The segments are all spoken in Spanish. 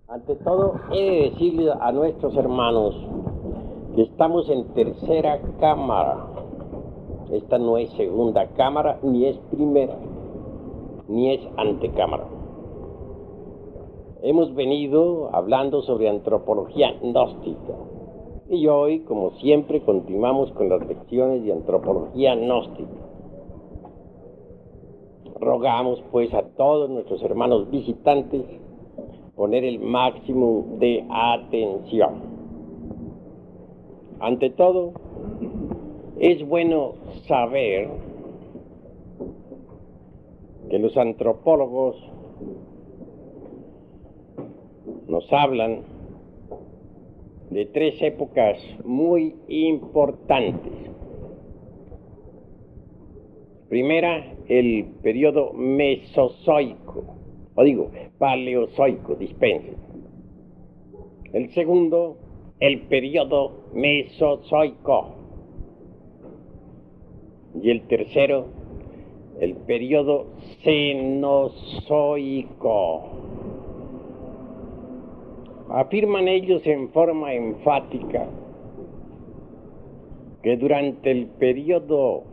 Ante todo, he de decirle a nuestros hermanos que estamos en tercera cámara. Esta no es segunda cámara, ni es primera, ni es antecámara. Hemos venido hablando sobre antropología gnóstica. Y hoy, como siempre, continuamos con las lecciones de antropología gnóstica. Rogamos, pues, a todos nuestros hermanos visitantes poner el máximo de atención. Ante todo, es bueno saber que los antropólogos nos hablan de tres épocas muy importantes. Primera, el periodo mesozoico, paleozoico, dispensen. El segundo, el periodo mesozoico. Y el tercero, el periodo cenozoico. Afirman ellos en forma enfática que durante el periodo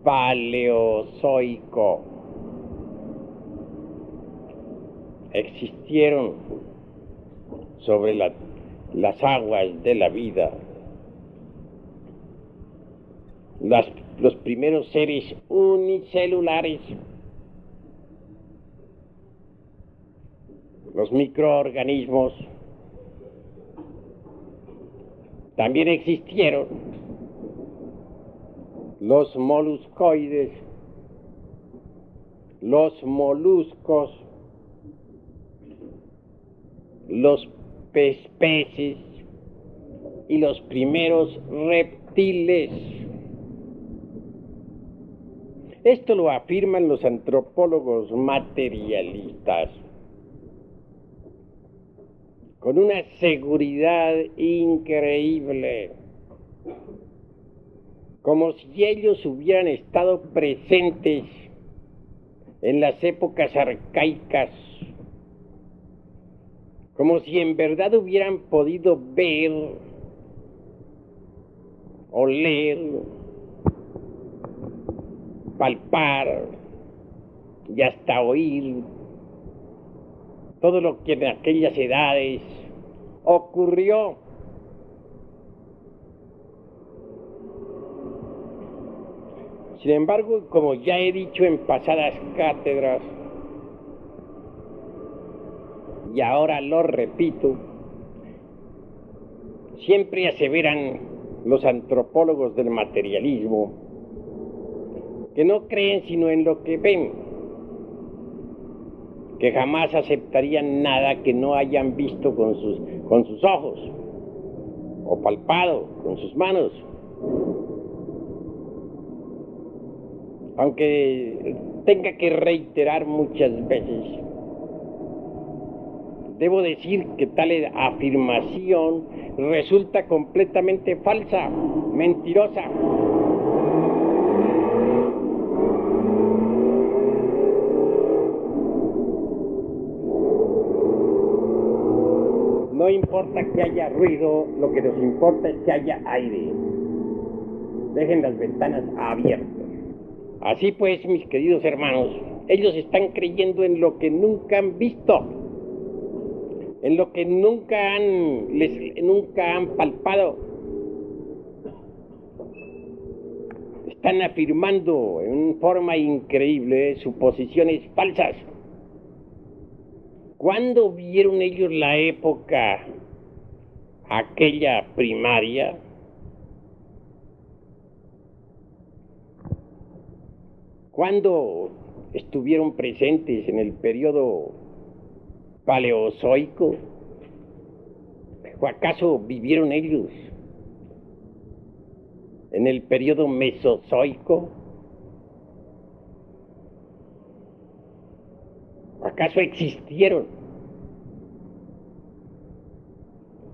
paleozoico existieron sobre las aguas de la vida los primeros seres unicelulares, los microorganismos. También existieron los moluscoides, los moluscos, los peces y los primeros reptiles. Esto lo afirman los antropólogos materialistas con una seguridad increíble, como si ellos hubieran estado presentes en las épocas arcaicas, como si en verdad hubieran podido ver, oler, palpar y hasta oír todo lo que en aquellas edades ocurrió. Sin embargo, como ya he dicho en pasadas cátedras, y ahora lo repito, siempre aseveran los antropólogos del materialismo que no creen sino en lo que ven, que jamás aceptarían nada que no hayan visto con sus ojos o palpado con sus manos. Aunque tenga que reiterar muchas veces, debo decir que tal afirmación resulta completamente falsa, mentirosa. No importa que haya ruido, lo que nos importa es que haya aire. Dejen las ventanas abiertas. Así pues, mis queridos hermanos, ellos están creyendo en lo que nunca han visto, en lo que nunca han palpado. Están afirmando en forma increíble suposiciones falsas. ¿Cuándo vieron ellos la época aquella primaria? ¿Cuándo estuvieron presentes en el periodo paleozoico? ¿O acaso vivieron ellos en el periodo mesozoico? ¿Acaso existieron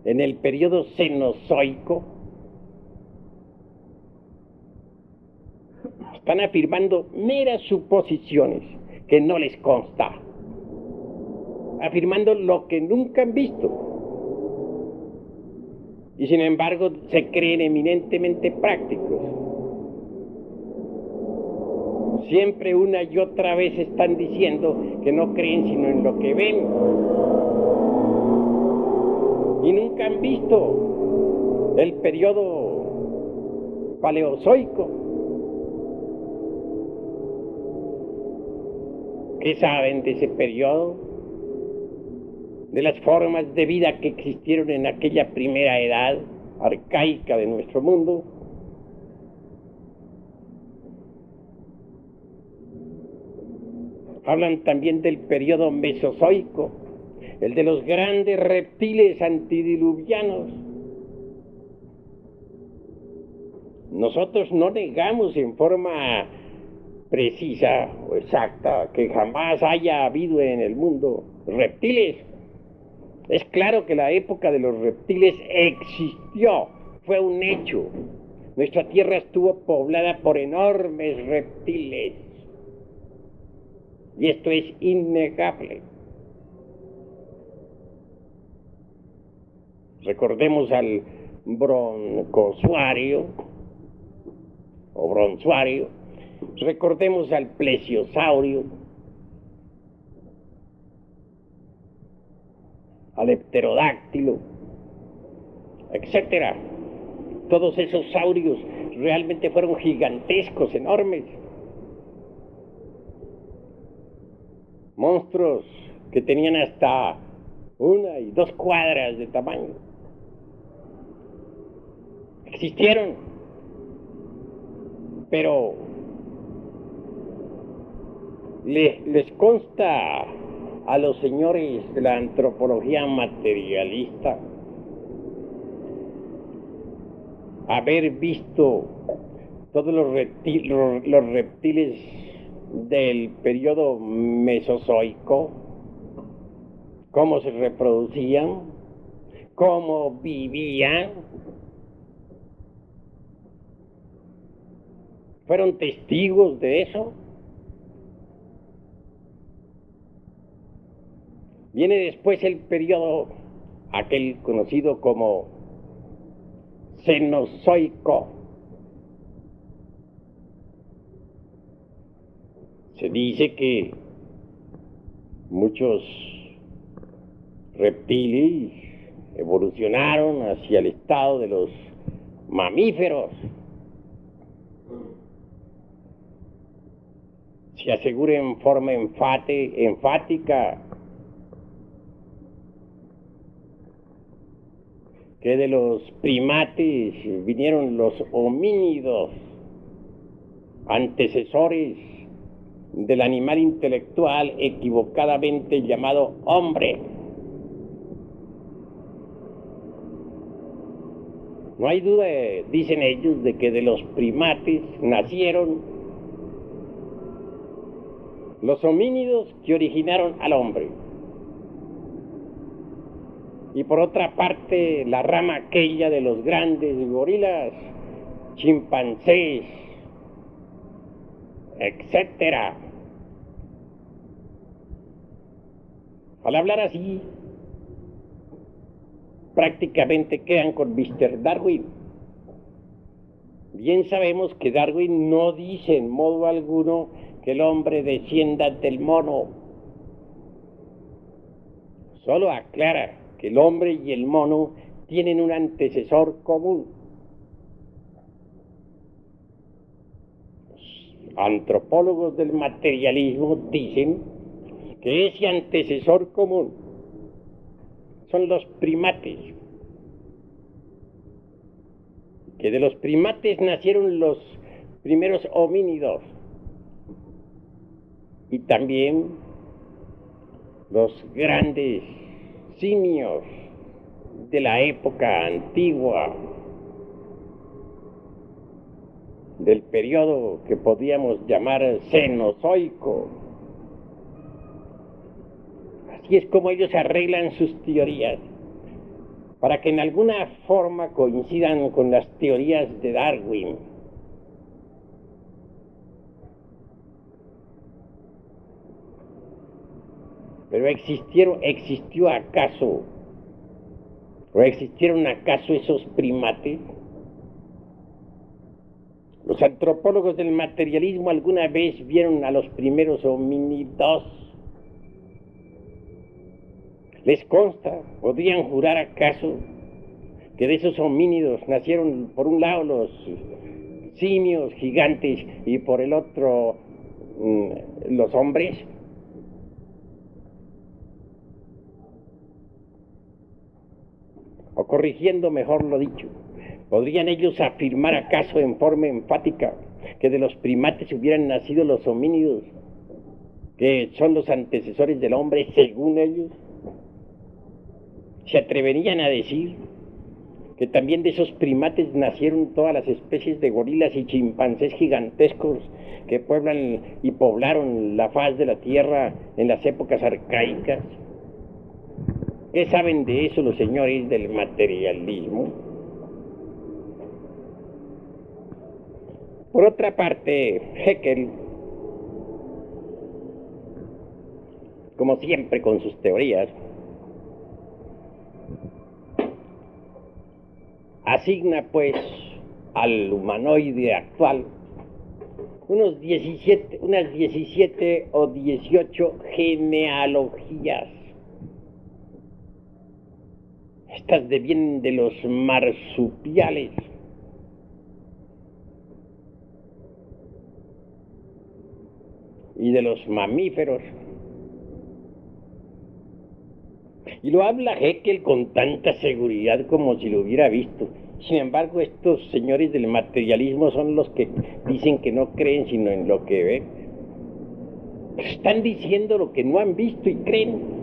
en el periodo cenozoico? Están afirmando meras suposiciones que no les consta. afirmando lo que nunca han visto. Y sin embargo se creen eminentemente prácticos. Siempre una y otra vez están diciendo que no creen sino en lo que ven. Y nunca han visto el periodo paleozoico. ¿Qué saben de ese periodo? De las formas de vida que existieron en aquella primera edad arcaica de nuestro mundo. Hablan también del periodo mesozoico, el de los grandes reptiles antidiluvianos. Nosotros no negamos en forma precisa o exacta que jamás haya habido en el mundo reptiles. Es claro que la época de los reptiles existió, fue un hecho. Nuestra tierra estuvo poblada por enormes reptiles. Y esto es innegable. Recordemos al broncosuario o bronzuario, recordemos al plesiosaurio, al pterodáctilo, etcétera. Todos esos saurios realmente fueron gigantescos, enormes. Monstruos que tenían hasta 1 y 2 cuadras de tamaño. Existieron, pero les consta a los señores de la antropología materialista haber visto todos los reptiles del periodo mesozoico, cómo se reproducían, cómo vivían. ¿Fueron testigos de eso? Viene después el periodo, aquel conocido como Cenozoico. Se dice que muchos reptiles evolucionaron hacia el estado de los mamíferos. Se asegura en forma enfática que de los primates vinieron los homínidos, antecesores del animal intelectual equivocadamente llamado hombre. No hay duda, dicen ellos, de que de los primates nacieron los homínidos que originaron al hombre. Y por otra parte, la rama aquella de los grandes gorilas, chimpancés, etcétera. Al hablar así, prácticamente quedan con Mr. Darwin. Bien sabemos que Darwin no dice en modo alguno que el hombre descienda del mono. Solo aclara que el hombre y el mono tienen un antecesor común. Los antropólogos del materialismo dicen que ese antecesor común son los primates, que de los primates nacieron los primeros homínidos y también los grandes simios de la época antigua, del periodo que podríamos llamar cenozoico. Así es como ellos arreglan sus teorías, para que en alguna forma coincidan con las teorías de Darwin. Pero ¿existió acaso, o existieron acaso esos primates? Los antropólogos del materialismo alguna vez vieron a los primeros homínidos. ¿Les consta, podrían jurar acaso, que de esos homínidos nacieron por un lado los simios gigantes y por el otro los hombres? O corrigiendo mejor lo dicho, ¿podrían ellos afirmar acaso en forma enfática que de los primates hubieran nacido los homínidos, que son los antecesores del hombre según ellos? ¿Se atreverían a decir que también de esos primates nacieron todas las especies de gorilas y chimpancés gigantescos que pueblan y poblaron la faz de la tierra en las épocas arcaicas? ¿Qué saben de eso los señores del materialismo? Por otra parte, Haeckel, como siempre con sus teorías, asigna pues al humanoide actual unas 17 o 18 genealogías. Estas vienen de los marsupiales. Y de los mamíferos. Y lo habla Haeckel con tanta seguridad como si lo hubiera visto. Sin embargo, estos señores del materialismo son los que dicen que no creen sino en lo que ven. Están diciendo lo que no han visto y creen.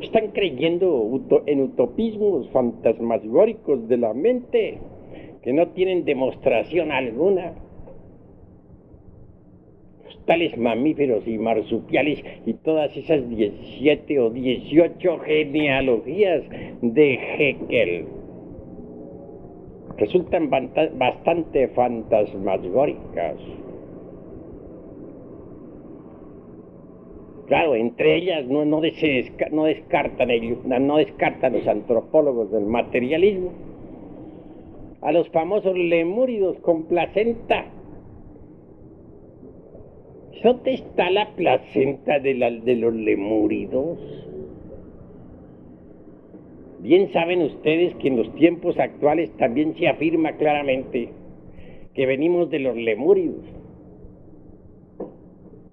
Están creyendo en utopismos fantasmagóricos de la mente que no tienen demostración alguna. Los tales mamíferos y marsupiales y todas esas 17 o 18 genealogías de Haeckel resultan bastante fantasmagóricas. Claro, entre ellas no descartan los antropólogos del materialismo a los famosos lemúridos con placenta. ¿Dónde está la placenta de los lemúridos? Bien saben ustedes que en los tiempos actuales también se afirma claramente que venimos de los lemúridos.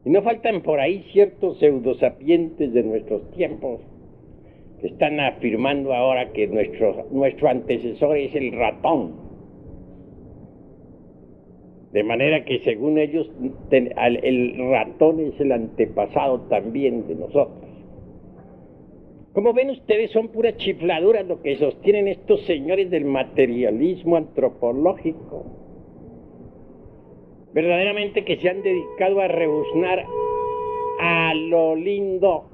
Y no faltan por ahí ciertos pseudosapientes de nuestros tiempos que están afirmando ahora que nuestro antecesor es el ratón. De manera que según ellos el ratón es el antepasado también de nosotros. Como ven ustedes, son puras chifladuras lo que sostienen estos señores del materialismo antropológico. Verdaderamente que se han dedicado a rebuznar a lo lindo.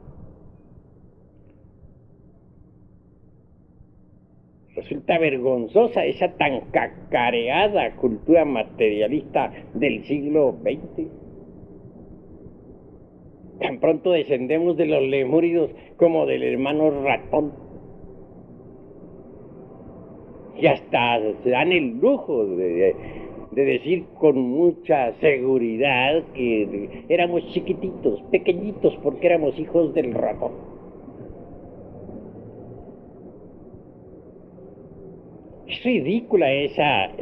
Resulta vergonzosa esa tan cacareada cultura materialista del siglo XX. Tan pronto descendemos de los lemúridos como del hermano ratón. Y hasta se dan el lujo de decir con mucha seguridad que éramos chiquititos, pequeñitos, porque éramos hijos del ratón.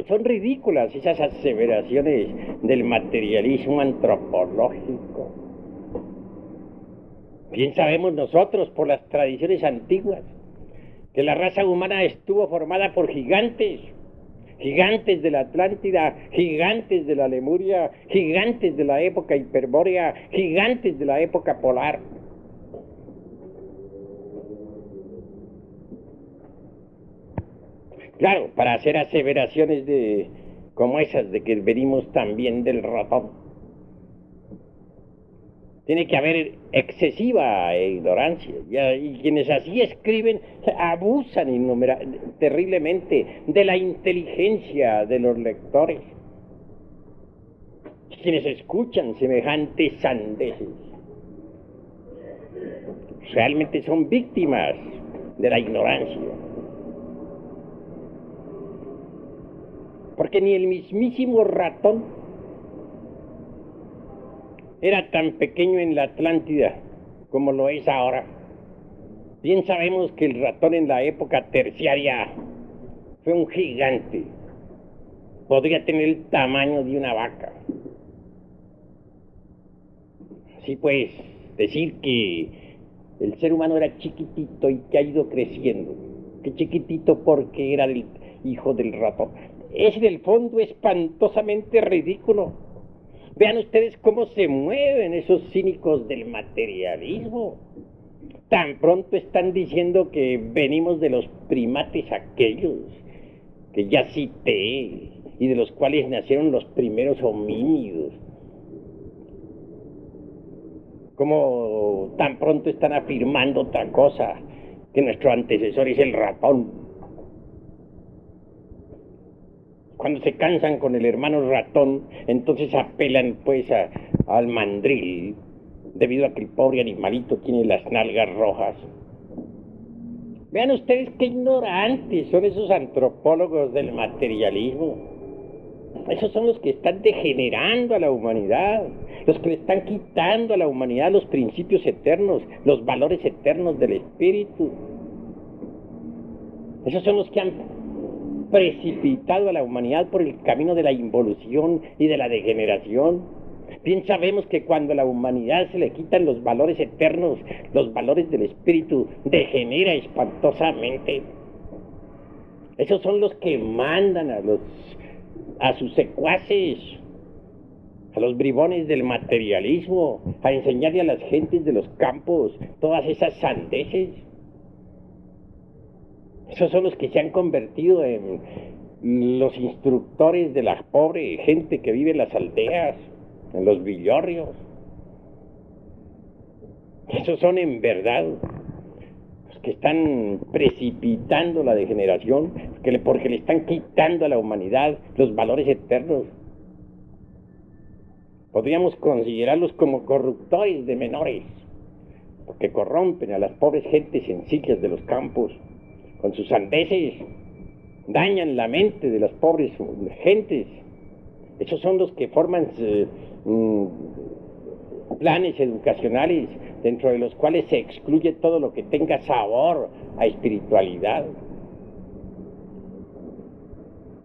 Son ridículas esas aseveraciones del materialismo antropológico. Bien sabemos nosotros por las tradiciones antiguas que la raza humana estuvo formada por gigantes de la Atlántida, gigantes de la Lemuria, gigantes de la época hiperbórea, gigantes de la época polar. Claro, para hacer aseveraciones como esas de que venimos también del ratón, tiene que haber excesiva ignorancia, y quienes así escriben abusan terriblemente de la inteligencia de los lectores, quienes escuchan semejantes sandeces. realmente son víctimas de la ignorancia. Porque ni el mismísimo ratón era tan pequeño en la Atlántida como lo es ahora. Bien sabemos que el ratón en la época terciaria fue un gigante. Podría tener el tamaño de una vaca. Así pues, decir que el ser humano era chiquitito y que ha ido creciendo. Que chiquitito porque era el hijo del ratón. Es en el fondo espantosamente ridículo. Vean ustedes cómo se mueven esos cínicos del materialismo. Tan pronto están diciendo que venimos de los primates aquellos que ya cité y de los cuales nacieron los primeros homínidos. Como tan pronto están afirmando otra cosa, que nuestro antecesor es el ratón. Cuando se cansan con el hermano ratón, entonces apelan pues al mandril, debido a que el pobre animalito tiene las nalgas rojas. Vean ustedes qué ignorantes son esos antropólogos del materialismo. Esos son los que están degenerando a la humanidad, los que le están quitando a la humanidad los principios eternos, los valores eternos del espíritu. Esos son los que han precipitado a la humanidad por el camino de la involución y de la degeneración. Bien sabemos que cuando a la humanidad se le quitan los valores eternos, los valores del espíritu, degenera espantosamente. Esos son los que mandan a sus secuaces, a los bribones del materialismo, a enseñarle a las gentes de los campos todas esas sandeces. Esos son los que se han convertido en los instructores de la pobre gente que vive en las aldeas, en los villorrios. Esos son en verdad los que están precipitando la degeneración, porque le están quitando a la humanidad los valores eternos. Podríamos considerarlos como corruptores de menores, porque corrompen a las pobres gentes sencillas de los campos. Con sus sandeces dañan la mente de las pobres gentes. Esos son los que forman planes educacionales dentro de los cuales se excluye todo lo que tenga sabor a espiritualidad.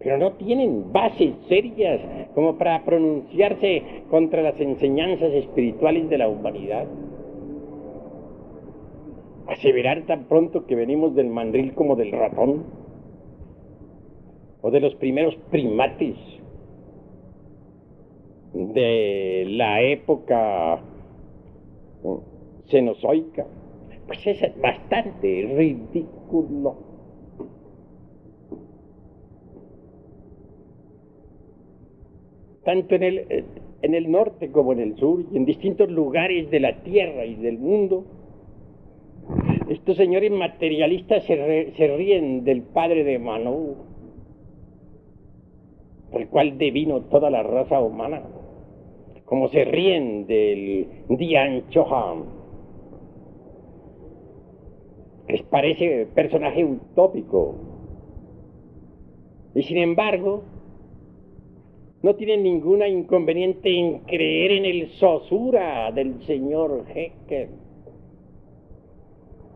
Pero no tienen bases serias como para pronunciarse contra las enseñanzas espirituales de la humanidad. Aseverar tan pronto que venimos del mandril como del ratón, o de los primeros primates de la época cenozoica, pues es bastante ridículo. Tanto en el norte como en el sur y en distintos lugares de la tierra y del mundo, estos señores materialistas se ríen del padre de Manu, por el cual devino toda la raza humana, como se ríen del Dian Chohan, que les parece personaje utópico, y sin embargo no tienen ninguna inconveniente en creer en el Sosura del señor Haeckel,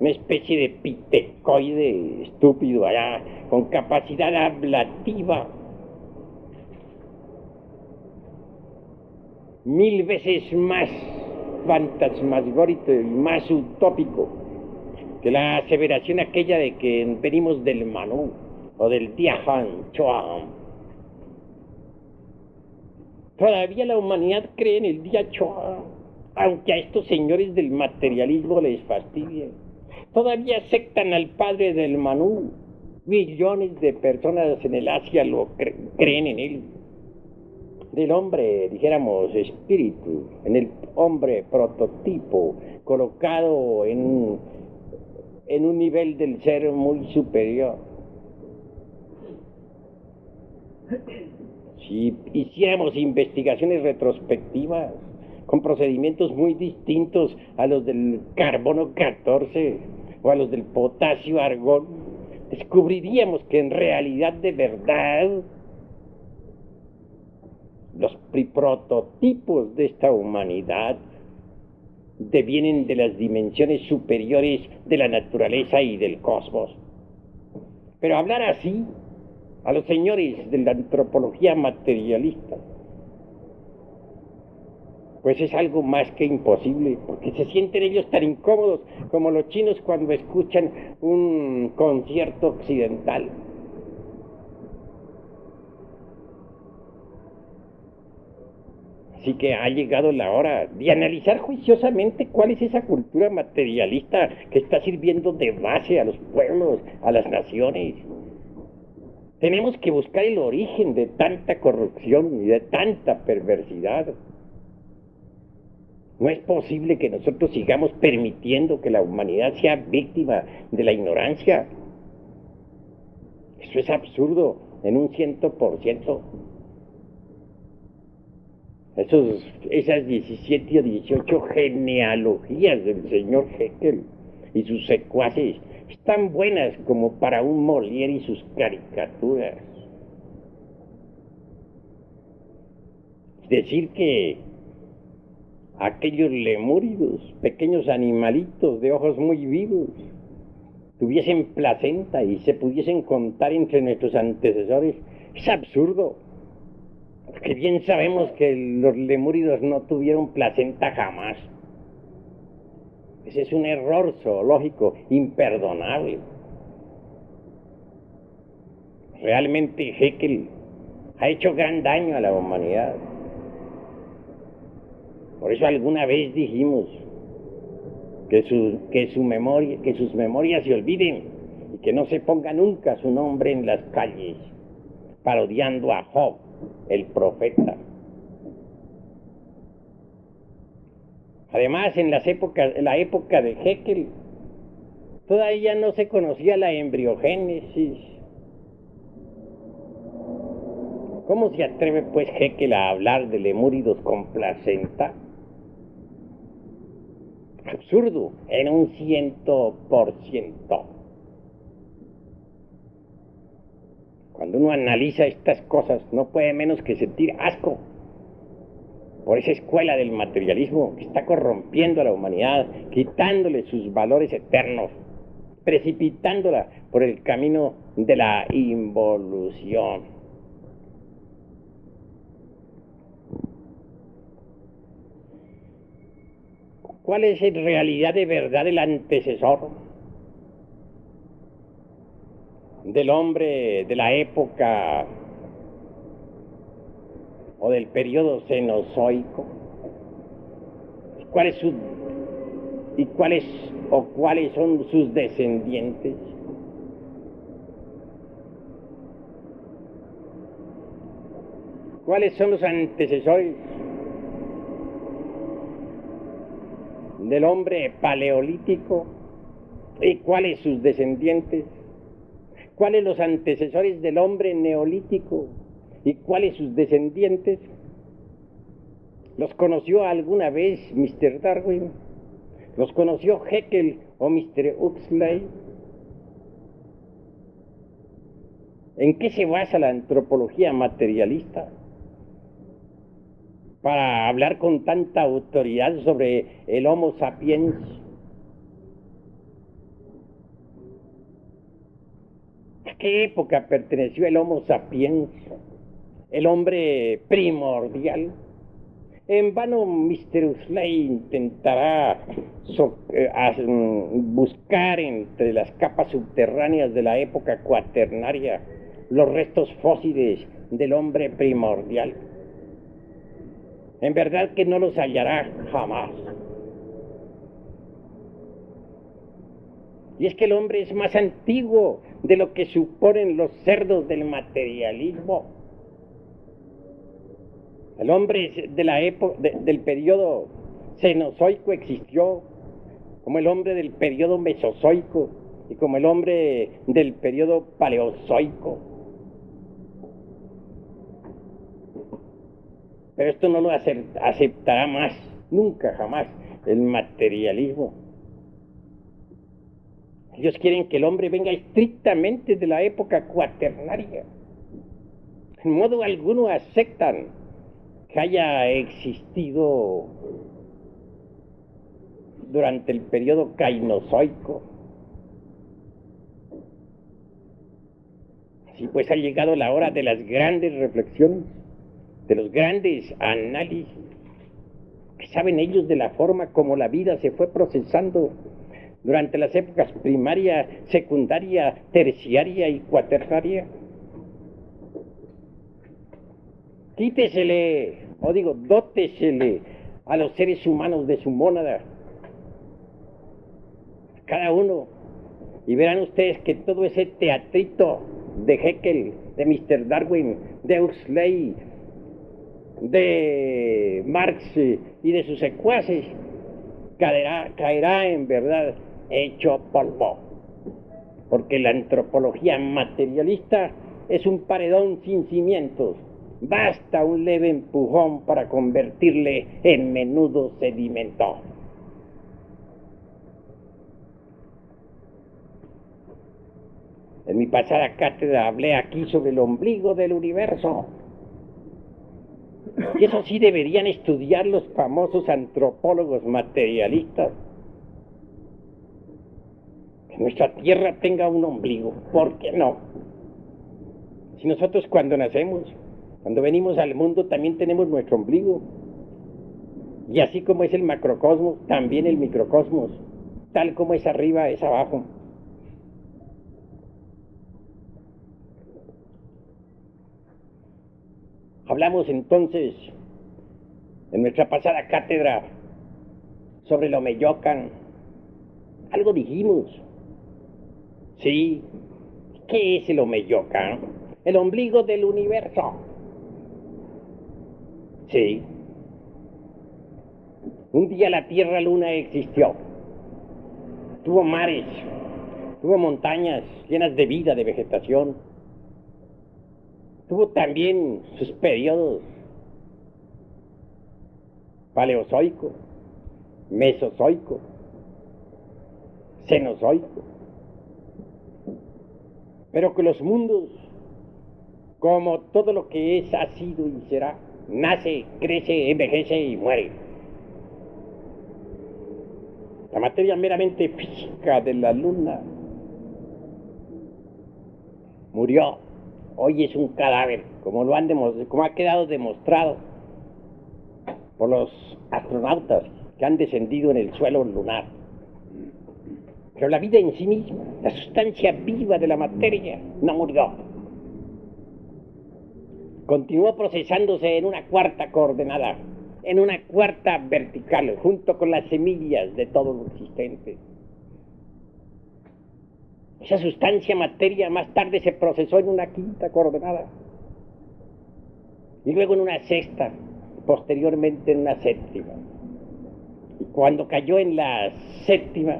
una especie de pitecoide estúpido allá, con capacidad ablativa 1000 veces más fantasmagórico y más utópico que la aseveración aquella de que venimos del Manu o del Dian Chohan. Todavía la humanidad cree en el Dian Chohan, aunque a estos señores del materialismo les fastidie. Todavía aceptan al padre del Manu. Millones de personas en el Asia lo creen en él. Del hombre, dijéramos, espíritu, en el hombre prototipo, colocado en un nivel del ser muy superior. Si hiciéramos investigaciones retrospectivas, con procedimientos muy distintos a los del carbono 14 o a los del potasio argón, descubriríamos que en realidad de verdad los prototipos de esta humanidad devienen de las dimensiones superiores de la naturaleza y del cosmos. Pero hablar así a los señores de la antropología materialista, pues es algo más que imposible, porque se sienten ellos tan incómodos como los chinos cuando escuchan un concierto occidental. Así que ha llegado la hora de analizar juiciosamente cuál es esa cultura materialista que está sirviendo de base a los pueblos, a las naciones. Tenemos que buscar el origen de tanta corrupción y de tanta perversidad. No es posible que nosotros sigamos permitiendo que la humanidad sea víctima de la ignorancia. Eso es absurdo en un 100%. Esas 17 o 18 genealogías del señor Haeckel y sus secuaces están buenas como para un Molière y sus caricaturas. Es decir que aquellos lemúridos, pequeños animalitos de ojos muy vivos, tuviesen placenta y se pudiesen contar entre nuestros antecesores, es absurdo. Porque bien sabemos que los lemúridos no tuvieron placenta jamás. Ese es un error zoológico imperdonable. Realmente Haeckel ha hecho gran daño a la humanidad. Por eso alguna vez dijimos que sus memorias se olviden y que no se ponga nunca su nombre en las calles, parodiando a Job, el profeta. Además, en la época de Haeckel, todavía no se conocía la embriogénesis. ¿Cómo se atreve pues Haeckel a hablar de lemúridos con placenta? Absurdo, en un 100%. Cuando uno analiza estas cosas, no puede menos que sentir asco por esa escuela del materialismo que está corrompiendo a la humanidad, quitándole sus valores eternos, precipitándola por el camino de la involución. ¿Cuál es en realidad de verdad el antecesor del hombre de la época o del periodo cenozoico? ¿Cuáles son sus descendientes? ¿Cuáles son los antecesores del hombre paleolítico? ¿Y cuáles sus descendientes? ¿Cuáles los antecesores del hombre neolítico? ¿Y cuáles sus descendientes? ¿Los conoció alguna vez Mr. Darwin? ¿Los conoció Haeckel o Mr. Huxley? ¿En qué se basa la antropología materialista para hablar con tanta autoridad sobre el Homo sapiens? ¿A qué época perteneció el Homo sapiens, el hombre primordial? En vano Mr. Huxley intentará buscar entre las capas subterráneas de la época cuaternaria los restos fósiles del hombre primordial. En verdad que no los hallará jamás. Y es que el hombre es más antiguo de lo que suponen los cerdos del materialismo. El hombre de la del periodo cenozoico existió, como el hombre del periodo mesozoico y como el hombre del periodo paleozoico. Pero esto no lo aceptará más nunca jamás el materialismo. Ellos quieren que el hombre venga estrictamente de la época cuaternaria. En modo alguno aceptan que haya existido durante el periodo cainozoico. Así pues ha llegado la hora de las grandes reflexiones, de los grandes análisis. ¿Qué saben ellos de la forma como la vida se fue procesando durante las épocas primaria, secundaria, terciaria y cuaternaria? Dótesele a los seres humanos de su mónada, cada uno, y verán ustedes que todo ese teatrito de Haeckel, de Mr. Darwin, de Huxley, de Marx y de sus secuaces caerá en verdad hecho polvo, porque la antropología materialista es un paredón sin cimientos. Basta un leve empujón para convertirle en menudo sedimento. En mi pasada cátedra hablé aquí sobre el ombligo del universo. Y eso sí deberían estudiar los famosos antropólogos materialistas. Que nuestra Tierra tenga un ombligo, ¿por qué no? Si nosotros cuando nacemos, cuando venimos al mundo, también tenemos nuestro ombligo. Y así como es el macrocosmos, también el microcosmos. Tal como es arriba, es abajo. Hablamos entonces, en nuestra pasada cátedra, sobre el Omeyocan. Algo dijimos. Sí, ¿qué es el Omeyocan? El ombligo del universo. Sí. Un día la Tierra Luna existió. Tuvo mares, tuvo montañas llenas de vida, de vegetación. Tuvo también sus periodos paleozoico, mesozoico, cenozoico. Pero que los mundos, como todo lo que es, ha sido y será, nace, crece, envejece y muere. La materia meramente física de la Luna murió. Hoy es un cadáver, como ha quedado demostrado por los astronautas que han descendido en el suelo lunar. Pero la vida en sí misma, la sustancia viva de la materia, no murió. Continuó procesándose en una cuarta coordenada, en una cuarta vertical, junto con las semillas de todo lo existente. Esa sustancia materia más tarde se procesó en una quinta coordenada, y luego en una sexta, posteriormente en una séptima. Y cuando cayó en la séptima,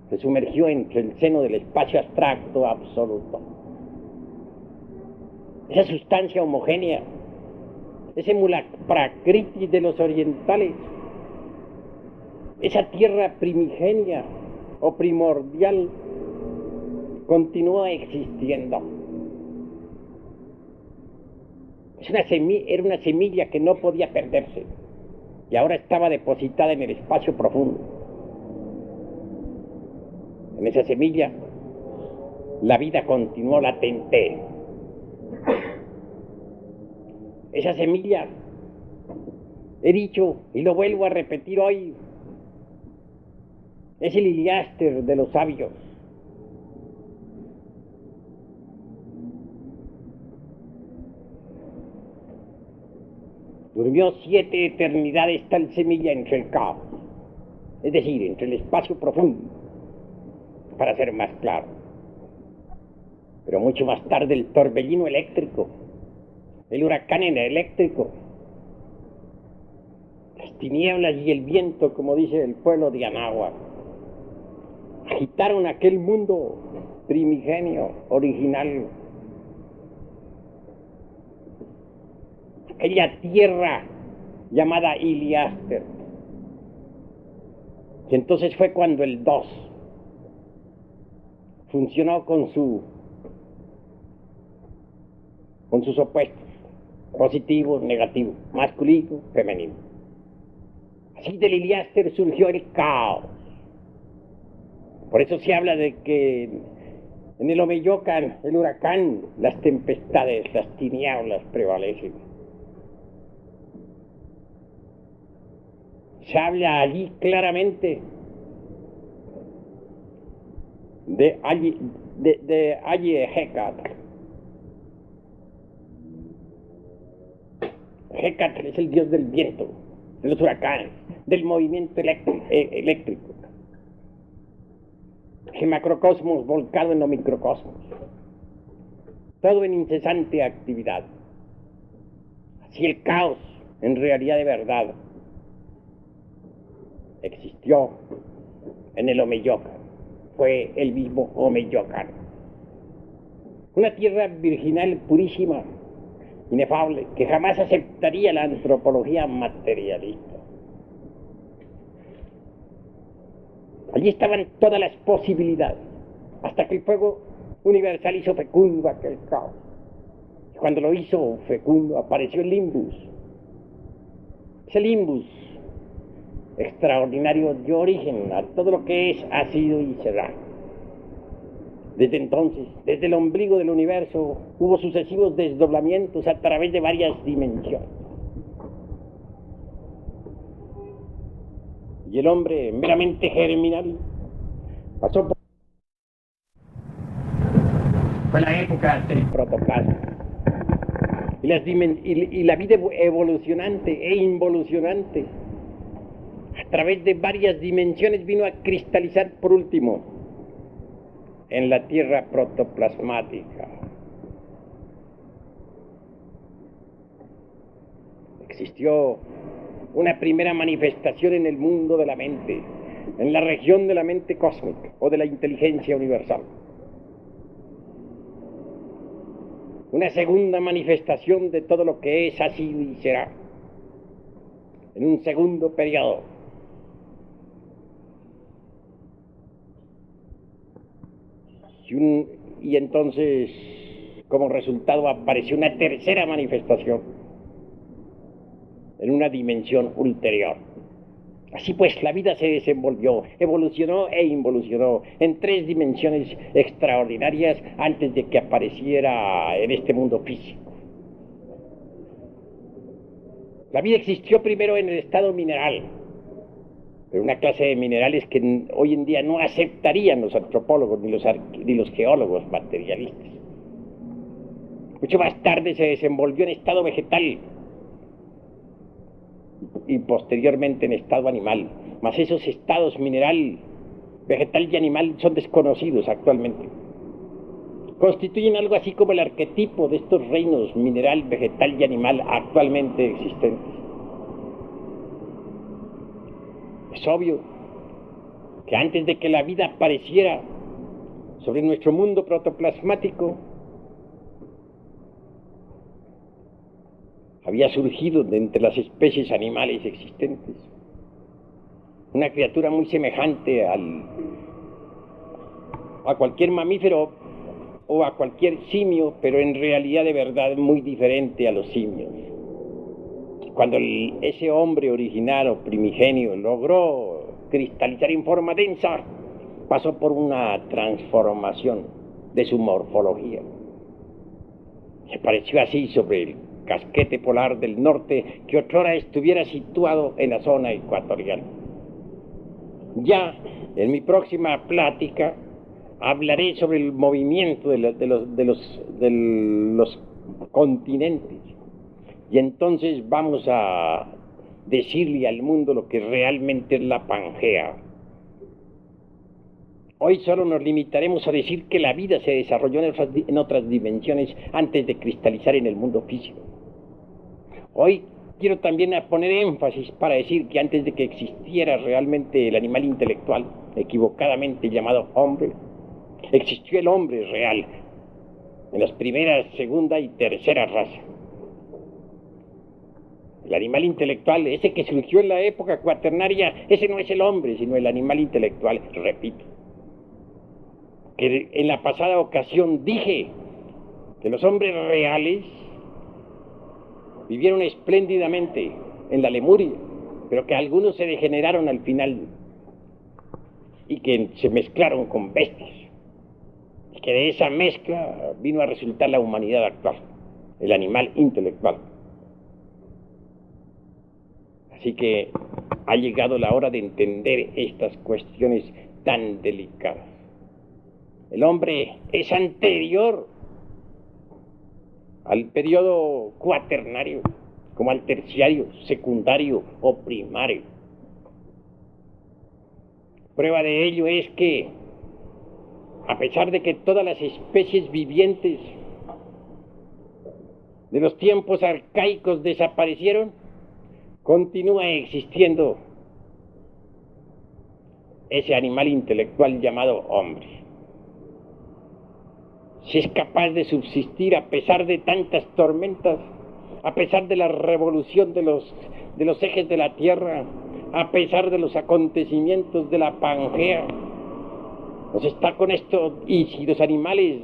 se sumergió entre el seno del espacio abstracto absoluto. Esa sustancia homogénea, ese prakriti de los orientales, esa tierra primigenia o primordial, continúa existiendo. Era una semilla que no podía perderse y ahora estaba depositada en el espacio profundo. En esa semilla la vida continuó latente. Esa semilla, he dicho y lo vuelvo a repetir hoy, es el Iliáster de los sabios. Durmió 7 eternidades tal semilla entre el caos, es decir, entre el espacio profundo, para ser más claro. Pero mucho más tarde el torbellino eléctrico, el huracán eléctrico, las tinieblas y el viento, como dice el pueblo de Anáhuac, agitaron aquel mundo primigenio, original. Aquella tierra llamada Iliaster. Y entonces fue cuando el 2 funcionó con sus opuestos, positivo, negativo, masculino, femenino. Así del Iliaster surgió el caos. Por eso se habla de que en el Omeyocan, el huracán, las tempestades, las tinieblas prevalecen. Se habla allí claramente de Hecatl. Hecatl es el dios del viento, de los huracanes, del movimiento eléctrico. El macrocosmos volcado en los microcosmos. Todo en incesante actividad. Así el caos, en realidad de verdad, existió en el Omeyocan. Fue el mismo Omeyocan. Una tierra virginal purísima, inefable, que jamás aceptaría la antropología materialista. Allí estaban todas las posibilidades, hasta que el fuego universal hizo fecundo aquel caos. Y cuando lo hizo fecundo, apareció el limbus. Ese limbus extraordinario dio origen a todo lo que es, ha sido y será. Desde entonces, desde el ombligo del universo, hubo sucesivos desdoblamientos a través de varias dimensiones. Y el hombre meramente germinal pasó por... Fue la época del protoplasma. Y la vida evolucionante e involucionante a través de varias dimensiones vino a cristalizar por último en la tierra protoplasmática. Existió una primera manifestación en el mundo de la mente, en la región de la mente cósmica o de la inteligencia universal. Una segunda manifestación de todo lo que es, ha sido y será, en un segundo periodo. Y entonces, como resultado, apareció una tercera manifestación en una dimensión ulterior. Así pues, la vida se desenvolvió, evolucionó e involucionó en 3 dimensiones extraordinarias antes de que apareciera en este mundo físico. La vida existió primero en el estado mineral, pero una clase de minerales que hoy en día no aceptarían los antropólogos ni los geólogos materialistas. Mucho más tarde se desenvolvió en estado vegetal y posteriormente en estado animal. Mas esos estados mineral, vegetal y animal son desconocidos actualmente. Constituyen algo así como el arquetipo de estos reinos mineral, vegetal y animal actualmente existentes. Es obvio que antes de que la vida apareciera sobre nuestro mundo protoplasmático, había surgido de entre las especies animales existentes una criatura muy semejante a cualquier mamífero o a cualquier simio, pero en realidad de verdad muy diferente a los simios. Cuando ese hombre original o primigenio logró cristalizar en forma densa, pasó por una transformación de su morfología. Se pareció así sobre el casquete polar del norte que otrora estuviera situado en la zona ecuatorial. Ya en mi próxima plática hablaré sobre el movimiento de los continentes, y entonces vamos a decirle al mundo lo que realmente es la Pangea. Hoy solo nos limitaremos a decir que la vida se desarrolló en otras dimensiones antes de cristalizar en el mundo físico. Hoy quiero también poner énfasis para decir que antes de que existiera realmente el animal intelectual, equivocadamente llamado hombre, existió el hombre real, en las primeras, segunda y tercera razas. El animal intelectual, ese que surgió en la época cuaternaria, ese no es el hombre, sino el animal intelectual, repito. Que en la pasada ocasión dije que los hombres reales vivieron espléndidamente en la Lemuria, pero que algunos se degeneraron al final y que se mezclaron con bestias, y que de esa mezcla vino a resultar la humanidad actual, el animal intelectual. Así que ha llegado la hora de entender estas cuestiones tan delicadas. El hombre es anterior al periodo cuaternario, como al terciario, secundario o primario. Prueba de ello es que, a pesar de que todas las especies vivientes de los tiempos arcaicos desaparecieron, continúa existiendo ese animal intelectual llamado hombre. Si es capaz de subsistir a pesar de tantas tormentas, a pesar de la revolución de los ejes de la Tierra, a pesar de los acontecimientos de la Pangea, pues está con esto. Y si los animales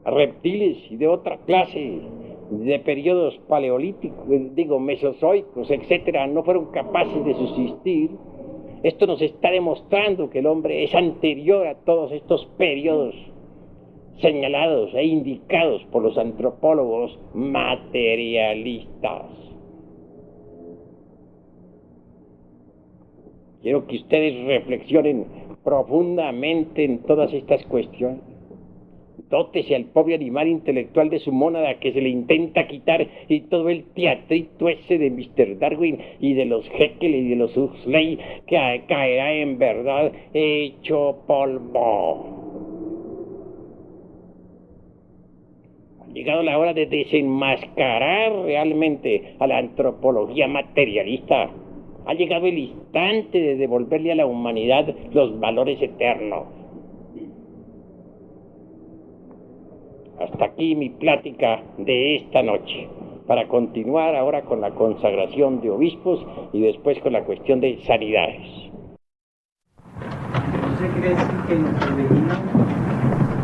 reptiles y de otra clase, de periodos paleolíticos, mesozoicos, etcétera, no fueron capaces de subsistir, esto nos está demostrando que el hombre es anterior a todos estos periodos señalados e indicados por los antropólogos materialistas. Quiero que ustedes reflexionen profundamente en todas estas cuestiones. Dótese al pobre animal intelectual de su mónada que se le intenta quitar, y todo el teatrito ese de Mr. Darwin y de los Haeckel y de los Huxley que caerá en verdad hecho polvo. Ha llegado la hora de desenmascarar realmente a la antropología materialista. Ha llegado el instante de devolverle a la humanidad los valores eternos. Hasta aquí mi plática de esta noche, para continuar ahora con la consagración de obispos y después con la cuestión de sanidades. ¿Usted quiere decir que en los torbellinos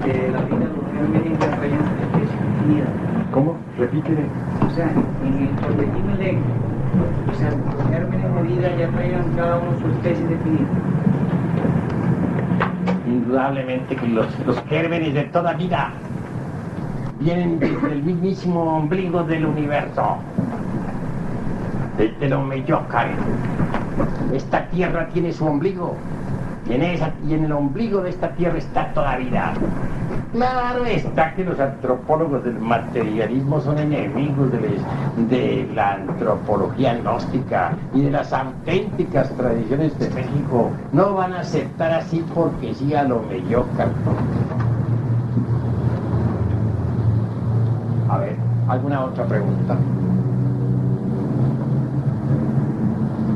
de la vida los gérmenes ya traían su especie definida? ¿Cómo? Repíteme. O sea, en el torbellino eléctrico, o sea, los gérmenes de vida ya traían cada uno su especie definida. Indudablemente que los gérmenes de toda vida vienen desde el mismísimo ombligo del universo, desde el Omeyocan. Esta tierra tiene su ombligo, y en el ombligo de esta tierra está toda vida. Claro está que los antropólogos del materialismo son enemigos de la antropología gnóstica y de las auténticas tradiciones de México. No van a aceptar así porque sí al Omeyocan. A ver, ¿alguna otra pregunta?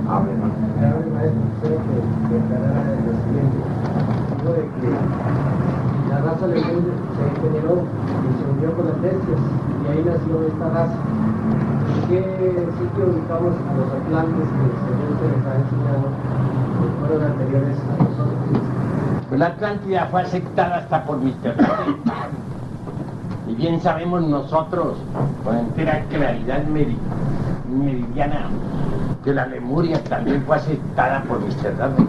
A ver, maestro, quiero que aclarara lo siguiente. Digo de que la raza lemuria se generó y se unió con las bestias, y ahí nació esta raza. ¿En qué sitio ubicamos a los atlantes que según se les ha enseñado que fueron anteriores a nosotros? Pues la Atlántida fue aceptada hasta por Mr. Y bien sabemos nosotros, con entera claridad meridiana, que la Lemuria también fue aceptada por Mr. Darwin.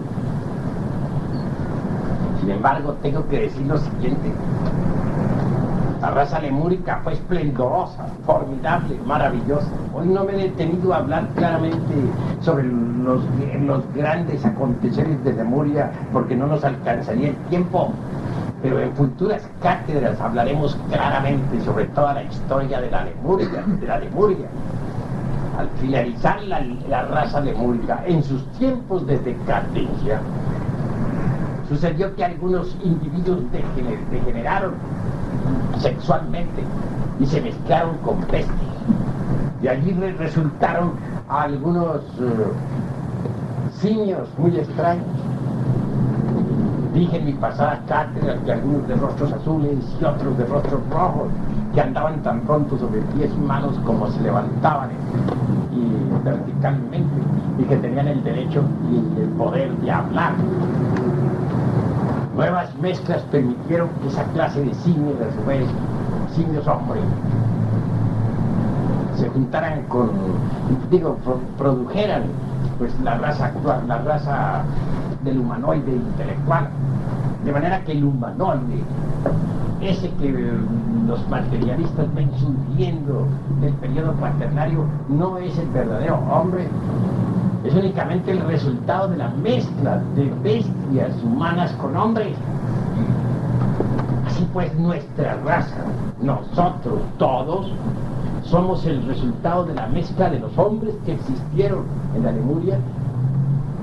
Sin embargo, tengo que decir lo siguiente. La raza lemúrica fue esplendorosa, formidable, maravillosa. Hoy no me he detenido a hablar claramente sobre los grandes aconteceres de Lemuria porque no nos alcanzaría el tiempo. Pero en futuras cátedras hablaremos claramente sobre toda la historia de la Lemuria. Al finalizar la raza lemúrica, en sus tiempos de decadencia, sucedió que algunos individuos degeneraron sexualmente y se mezclaron con bestias. De allí resultaron algunos simios muy extraños. Dije en mi pasada cátedra que algunos de rostros azules y otros de rostros rojos, que andaban tan pronto sobre pies y manos como se levantaban y verticalmente, y que tenían el derecho y el poder de hablar. Nuevas mezclas permitieron que esa clase de simios, a su vez, simios hombres, se juntaran con, produjeran pues la raza actual, la raza del humanoide intelectual, de manera que el humanoide, ese que los materialistas ven surgiendo del periodo cuaternario, no es el verdadero hombre, es únicamente el resultado de la mezcla de bestias humanas con hombres. Así pues, nuestra raza, nosotros todos, somos el resultado de la mezcla de los hombres que existieron en la Lemuria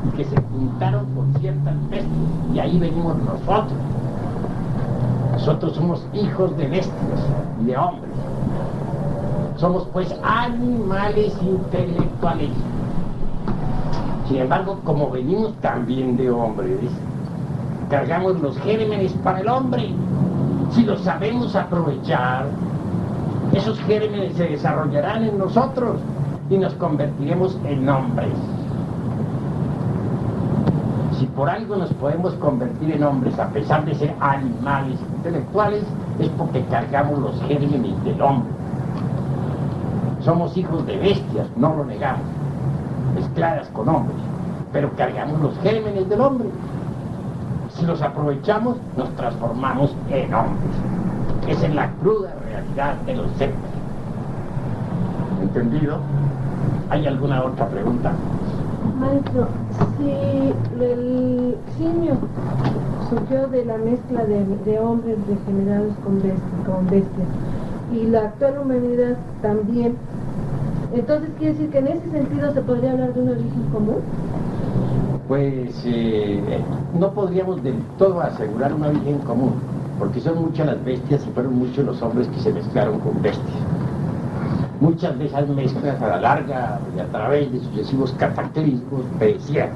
y que se juntaron con ciertas bestias, y ahí venimos nosotros. Nosotros somos hijos de bestias y de hombres. Somos pues animales intelectuales. Sin embargo, como venimos también de hombres, cargamos los gérmenes para el hombre. Si los sabemos aprovechar, esos gérmenes se desarrollarán en nosotros y nos convertiremos en hombres. Si por algo nos podemos convertir en hombres a pesar de ser animales intelectuales, es porque cargamos los gérmenes del hombre. Somos hijos de bestias, no lo negamos, mezcladas con hombres, pero cargamos los gérmenes del hombre. Si los aprovechamos, nos transformamos en hombres. Esa es la cruda realidad de los seres. ¿Entendido? ¿Hay alguna otra pregunta? Maestro, si el simio surgió de la mezcla de hombres degenerados con bestias, y la actual humanidad también, entonces quiere decir que en ese sentido se podría hablar de un origen común. Pues no podríamos del todo asegurar un origen común, porque son muchas las bestias y fueron muchos los hombres que se mezclaron con bestias. Muchas de esas mezclas a la larga y a través de sucesivos cataclismos perecieron,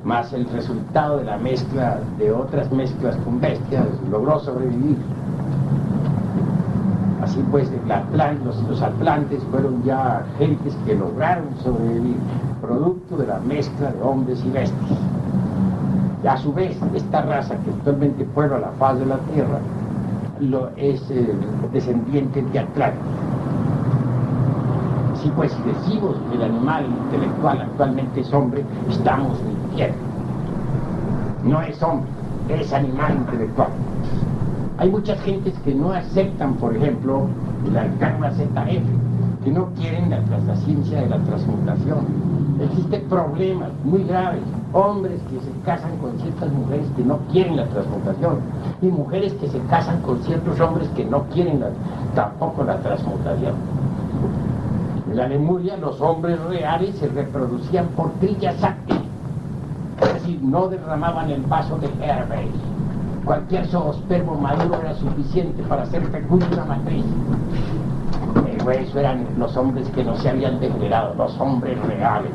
más el resultado de la mezcla de otras mezclas con bestias logró sobrevivir. Así pues, los atlantes fueron ya gentes que lograron sobrevivir, producto de la mezcla de hombres y bestias. Y a su vez, esta raza que actualmente puebla la faz de la Tierra es descendiente de Atlantes. Así pues, si decimos que el animal intelectual actualmente es hombre, estamos mintiendo. No es hombre, es animal intelectual. Hay muchas gentes que no aceptan, por ejemplo, la karma ZF, que no quieren la ciencia de la transmutación. Existen problemas muy graves, hombres que se casan con ciertas mujeres que no quieren la transmutación, y mujeres que se casan con ciertos hombres que no quieren tampoco la transmutación. En la Lemuria los hombres reales se reproducían por trilla sakti, es decir, no derramaban el vaso de Hervey. Cualquier zoospermo maduro era suficiente para hacer fecunda una matriz. Pero eso eran los hombres que no se habían degenerado, los hombres reales.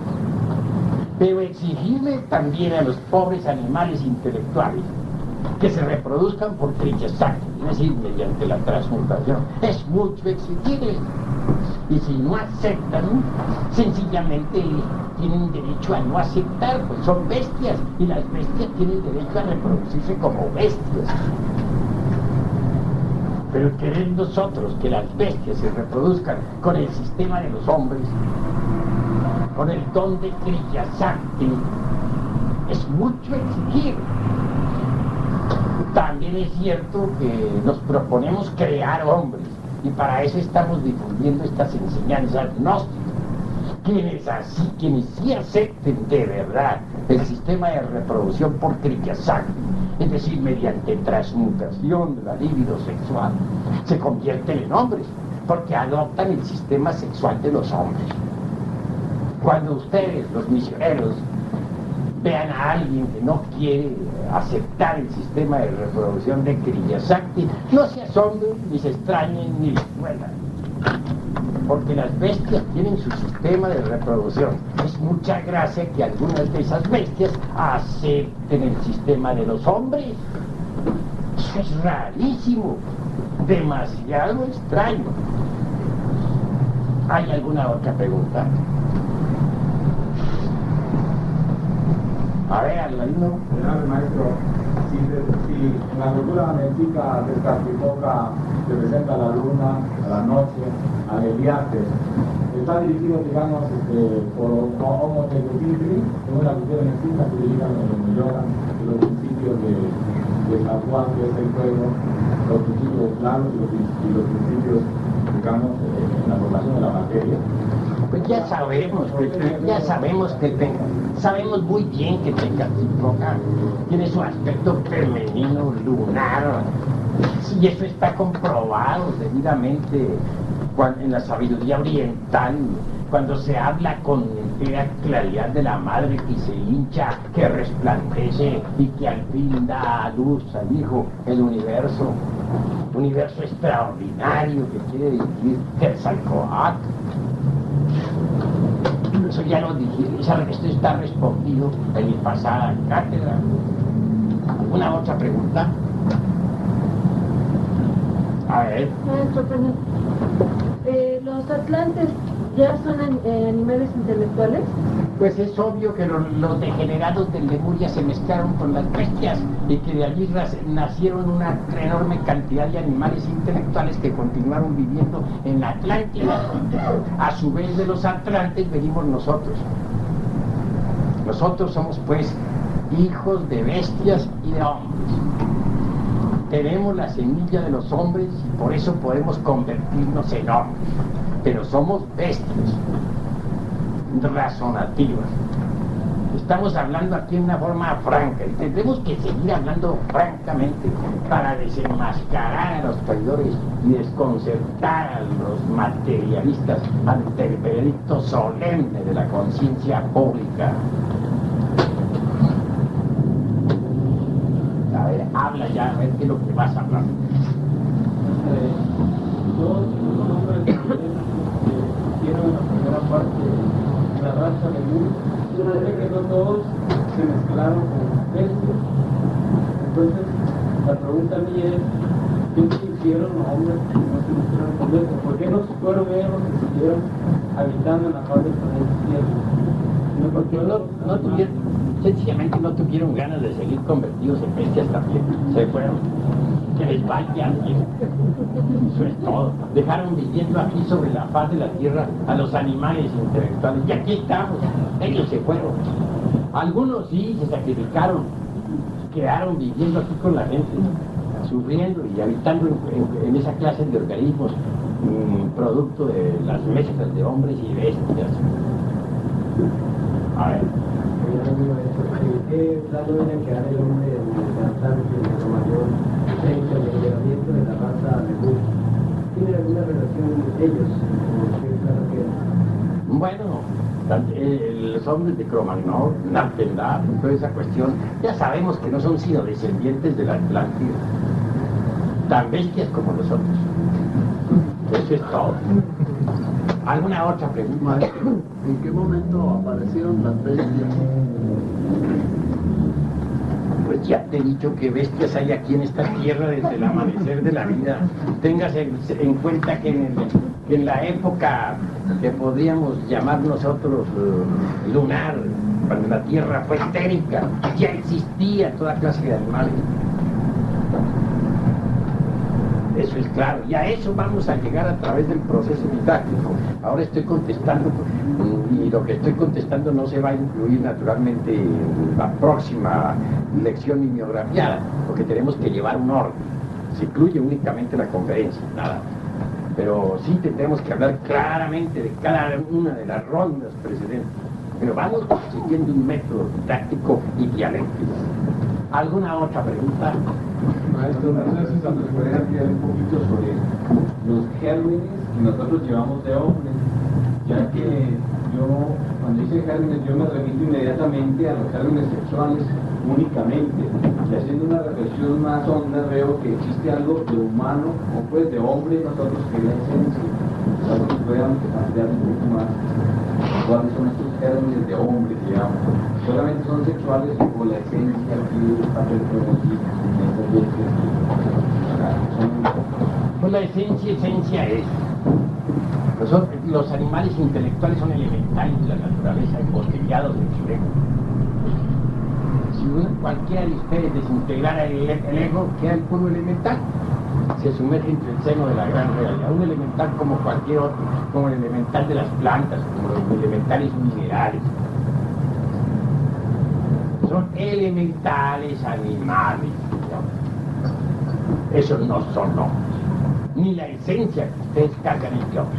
Pero exigirle también a los pobres animales intelectuales que se reproduzcan por trichesacto, es decir, mediante la transmutación, es mucho exigirles. Y si no aceptan, sencillamente tienen derecho a no aceptar, pues son bestias, y las bestias tienen derecho a reproducirse como bestias. Pero querer nosotros que las bestias se reproduzcan con el sistema de los hombres, con el don de Kriya Shakti, es mucho exigir. También es cierto que nos proponemos crear hombres, y para eso estamos difundiendo estas enseñanzas gnósticas. Quienes sí acepten de verdad el sistema de reproducción por Kriya Shakti, es decir, mediante transmutación de la libido sexual, se convierten en hombres, porque adoptan el sistema sexual de los hombres. Cuando ustedes, los misioneros, vean a alguien que no quiere aceptar el sistema de reproducción de Kriya Shakti, no se asombren, ni se extrañen, ni les duelan, porque las bestias tienen su sistema de reproducción. Es mucha gracia que algunas de esas bestias acepten el sistema de los hombres. Eso es rarísimo. demasiado extraño. ¿Hay alguna otra pregunta? A ver, Aladino. Maestro, si en la cultura mexica Tezcatlipoca representa a la luna, a la noche, al Eliante, está dirigido, digamos, por Homo Necropintri, en una cultura mexica que dirigen en yoga, los principios de San Juan, que es el fuego, los principios claros y los principios, digamos, en la formación de la materia. Pues ya sabemos muy bien que Tezcatlipoca tiene su aspecto femenino, lunar. Sí, eso está comprobado debidamente en la sabiduría oriental, cuando se habla con entera claridad de la madre que se hincha, que resplandece y que al fin da a luz al hijo, el universo extraordinario que quiere decir Quetzalcóatl. Eso ya lo dije, esto está respondido en mi pasada cátedra. ¿Alguna otra pregunta? A ver. Maestro, perdón. ¿Los atlantes ya son animales intelectuales? Pues es obvio que los degenerados de Lemuria se mezclaron con las bestias y que de allí nacieron una enorme cantidad de animales intelectuales que continuaron viviendo en la Atlántida. A su vez de los atlantes venimos nosotros. Nosotros somos pues hijos de bestias y de hombres. Tenemos la semilla de los hombres y por eso podemos convertirnos en hombres. Pero somos bestias razonativas. Estamos hablando aquí en una forma franca y tendremos que seguir hablando francamente para desenmascarar a los traidores y desconcertar a los materialistas ante el veredicto solemne de la conciencia pública. A ver, habla ya, a ver qué es lo que vas a hablar. Dos nombres que tienen en la primera parte la raza de Mus, se ve que los dos se mezclaron con bestias. Entonces, la pregunta mía es, ¿qué se hicieron los hombres que no se mezclaron con bestias? ¿Por qué no fueron ellos los que siguieron habitando en la faz del planeta Tierra? Sino porque No tuvieron, sencillamente no tuvieron ganas de seguir convertidos en bestias también. Se fueron. Que les vaya bien. Eso es todo. Dejaron viviendo aquí sobre la faz de la tierra a los animales intelectuales. Y aquí estamos. Ellos se fueron. Algunos sí se sacrificaron. Quedaron viviendo aquí con la gente, sufriendo y habitando en esa clase de organismos producto de las mezclas de hombres y bestias. A ver. ¿Qué plano deben quedar el hombre en el cantante, en el mayor centro del liberamiento de la raza de Mus? ¿Tiene alguna relación entre ellos? ¿Qué plano queda? Bueno, los hombres de Cromagnon, Narpendar, toda esa cuestión, ya sabemos que no son sino descendientes de la Atlántida, tan bestias como nosotros. Eso es todo. ¿Alguna otra pregunta? Maestro, ¿en qué momento aparecieron las bestias? Pues ya te he dicho que bestias hay aquí en esta tierra desde el amanecer de la vida. Tengas en cuenta que en la época que podríamos llamar nosotros lunar, cuando la tierra fue estérica, ya existía toda clase de animales. Eso es claro, y a eso vamos a llegar a través del proceso didáctico. Ahora estoy contestando, y lo que estoy contestando no se va a incluir naturalmente en la próxima lección mimeografiada, porque tenemos que llevar un orden. Se incluye únicamente la conferencia, nada. Pero sí tendremos que hablar claramente de cada una de las rondas precedentes. Pero vamos siguiendo un método didáctico y dialéctico. ¿Alguna otra pregunta? Maestro, no sé si nos puede ampliar un poquito sobre los gérmenes que nosotros llevamos de hombres, ya que yo, cuando dice gérmenes, yo me remito inmediatamente a los gérmenes sexuales únicamente, y haciendo una reflexión más honda veo que existe algo de humano, o pues de hombre nosotros, que es la esencia. Tal vez podamos ampliar un poco más cuáles son estos gérmenes de hombre, digamos. ¿Solamente son sexuales o la esencia aquí está pertenecida en esa bestias? Pues la esencia es. Los animales intelectuales son elementales de la naturaleza, embotellados en su ego. Si cualquiera de ustedes desintegrara el ego, queda el puro elemental. Se sumerge entre el seno de la gran realidad. Un elemental como cualquier otro, como el elemental de las plantas, como los elementales minerales. Son elementales animales, ¿no? Esos no son hombres, ni la esencia que ustedes cargan en que hombre.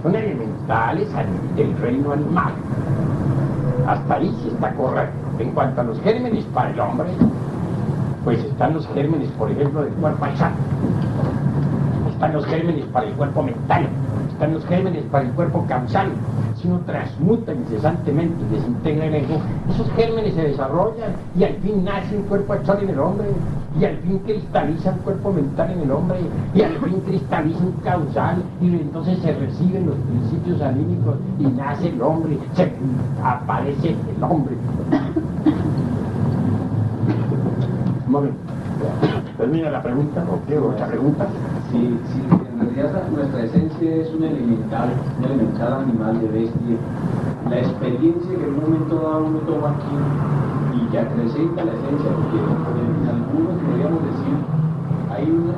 Son elementales del reino animal. Hasta ahí sí está correcto. En cuanto a los gérmenes para el hombre, pues están los gérmenes, por ejemplo, del cuerpo animal. Están los gérmenes para el cuerpo mental. Están los gérmenes para el cuerpo causal. Si uno transmuta incesantemente y desintegra el ego, esos gérmenes se desarrollan y al fin nace un cuerpo actual en el hombre, y al fin cristaliza un cuerpo mental en el hombre, y al fin cristaliza un causal, y entonces se reciben los principios anímicos y nace el hombre, aparece el hombre. Un momento. ¿Termina la pregunta o qué? ¿Otra pregunta? Sí, en realidad nuestra esencia es un elemental animal de bestia. La experiencia que en un momento dado uno toma aquí y que acrecenta la esencia, porque en algunos podríamos decir hay un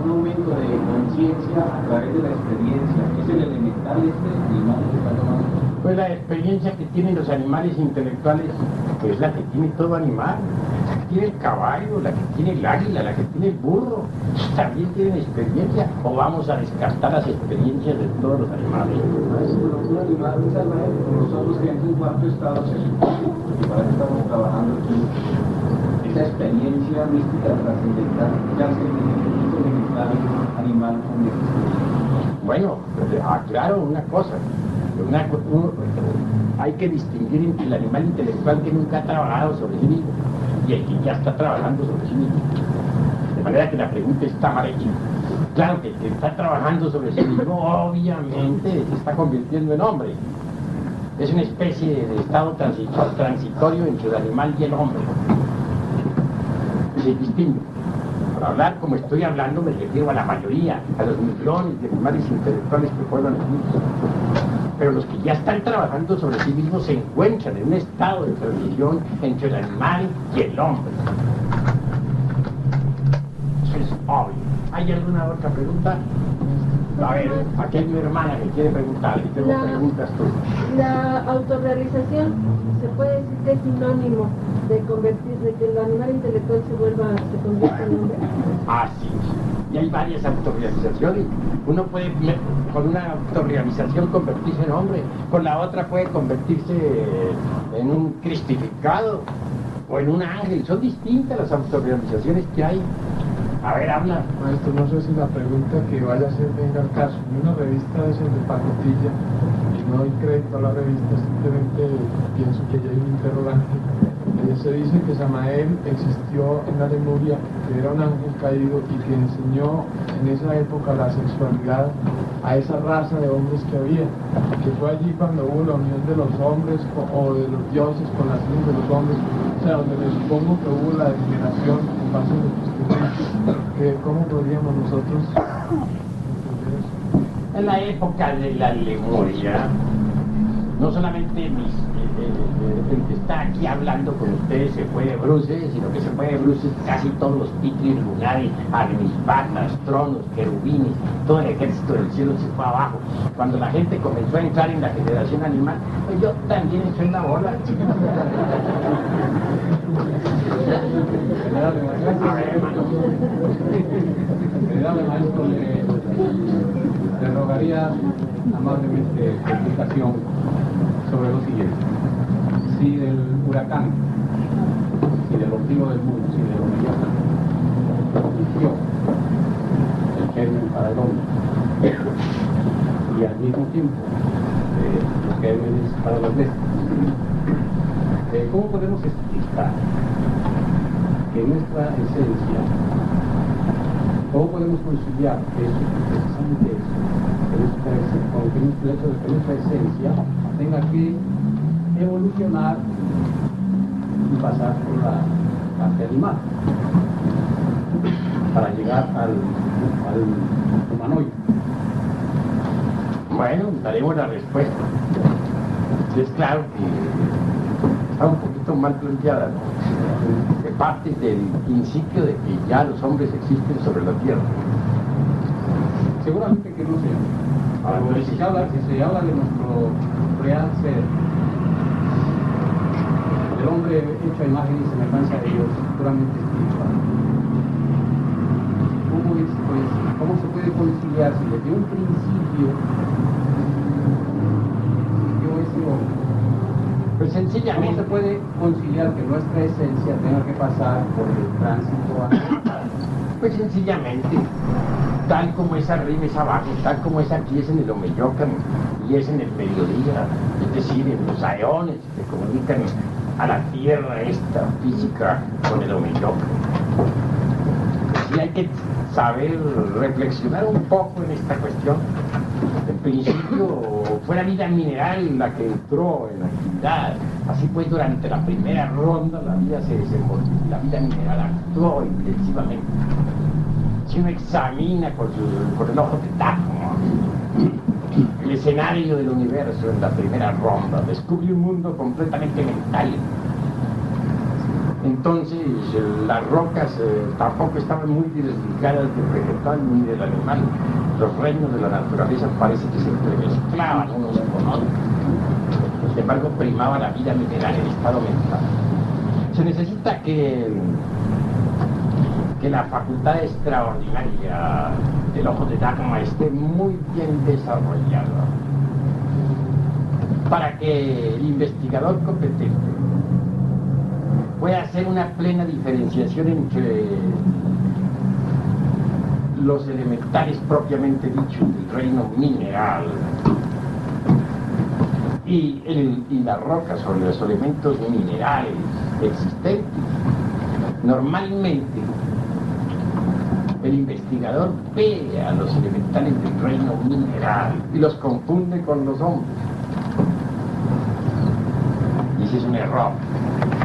aumento de conciencia a través de la experiencia. Es el elemental animal que está tomando. Pues la experiencia que tienen los animales intelectuales es la que tiene todo animal. La que tiene el caballo, la que tiene el águila, la que tiene el burro, también tienen experiencia. ¿O vamos a descartar las experiencias de todos los animales? Un animal, nosotros que en un cuarto estado se supone, y para eso estamos trabajando aquí, esa experiencia mística trascendental, ya se el elemental animal con experiencia. Bueno, aclaro una cosa. Hay que distinguir entre el animal intelectual que nunca ha trabajado sobre sí mismo y el que ya está trabajando sobre sí mismo. De manera que la pregunta está mal hecha. Claro que el que está trabajando sobre sí mismo obviamente se está convirtiendo en hombre. Es una especie de estado transitorio entre el animal y el hombre. Se distingue. Para hablar como estoy hablando me refiero a la mayoría, a los millones de animales intelectuales que pueblan el mundo. Pero los que ya están trabajando sobre sí mismos se encuentran en un estado de transición entre el animal y el hombre. Eso es obvio. ¿Hay alguna otra pregunta? A ver, aquí hay mi hermana que quiere preguntar, y tengo preguntas tú. La autorrealización se puede decir que es sinónimo de que el animal intelectual se convierta en hombre. Ah, sí. Y hay varias autorrealizaciones. Uno puede, con una autorrealización, convertirse en hombre, con la otra puede convertirse en un cristificado o en un ángel. Son distintas las autorrealizaciones que hay. A ver, habla. Maestro, no sé si la pregunta que vaya a hacer venga al caso. En una revista de pacotilla, y no doy crédito a la revista, simplemente pienso que ya hay un interrogante. Se dice que Samael existió en la Lemuria, que era un ángel caído y que enseñó en esa época la sexualidad a esa raza de hombres que había, que fue allí cuando hubo la unión de los hombres o de los dioses con las hijas de los hombres, o sea, donde me supongo que hubo la degeneración en base a lo que usted dice. ¿Cómo podríamos nosotros entender eso? En la época de la Lemuria, no solamente el que está aquí hablando con ustedes se fue de bruces, sino que se fue de bruces casi todos los pitris lunares, armispatas, tronos, querubines, todo el ejército del cielo se fue abajo. Cuando la gente comenzó a entrar en la generación animal, pues yo también entré en la bola. Venerable maestro, le rogaría amablemente explicación sobre lo siguiente. Si del huracán, si del motivo del mundo, si de lo mediocre, surgió el germen para el hombre, y al mismo tiempo los gérmenes para las bestias, ¿cómo podemos explicar que nuestra esencia, cómo podemos conciliar eso, precisamente eso, con que el hecho de que nuestra esencia tenga que evolucionar y pasar por la parte animal? para llegar al humanoide? Bueno, daremos la respuesta. Es claro que está un poquito mal planteada, ¿no? Que parte del principio de que ya los hombres existen sobre la Tierra. Seguramente que no sea. Pero si se habla de nuestro real ser, del hombre hecho a imagen y semejanza de Dios, puramente espiritual. ¿Cómo se puede conciliar si desde un principio yo he sido hombre? Pues sencillamente. ¿Cómo se puede conciliar que nuestra esencia tenga que pasar por el tránsito a... Pues sencillamente, tal como es arriba es abajo, tal como es aquí es en el Omeyocan y es en el mediodía, es decir, en los aeones que comunican a la Tierra esta física con el Omeyocan. Y hay que saber reflexionar un poco en esta cuestión. En principio fue la vida mineral la que entró en actividad. Así pues, durante la primera ronda la vida se desenvolvió, la vida mineral actuó intensivamente. Si uno examina con el ojo de tajo el escenario del universo en la primera ronda, descubre un mundo completamente mental. Entonces las rocas tampoco estaban muy desligadas del vegetal ni del animal. Los reinos de la naturaleza parece que se entremezclaban unos con otros. Sin embargo, primaba la vida mineral en estado mental. Se necesita que la facultad extraordinaria del ojo de Dagmar esté muy bien desarrollada para que el investigador competente puede hacer una plena diferenciación entre los elementales propiamente dichos del reino mineral y las rocas o los elementos minerales existentes. Normalmente el investigador ve a los elementales del reino mineral y los confunde con los hombres. Y ese es un error.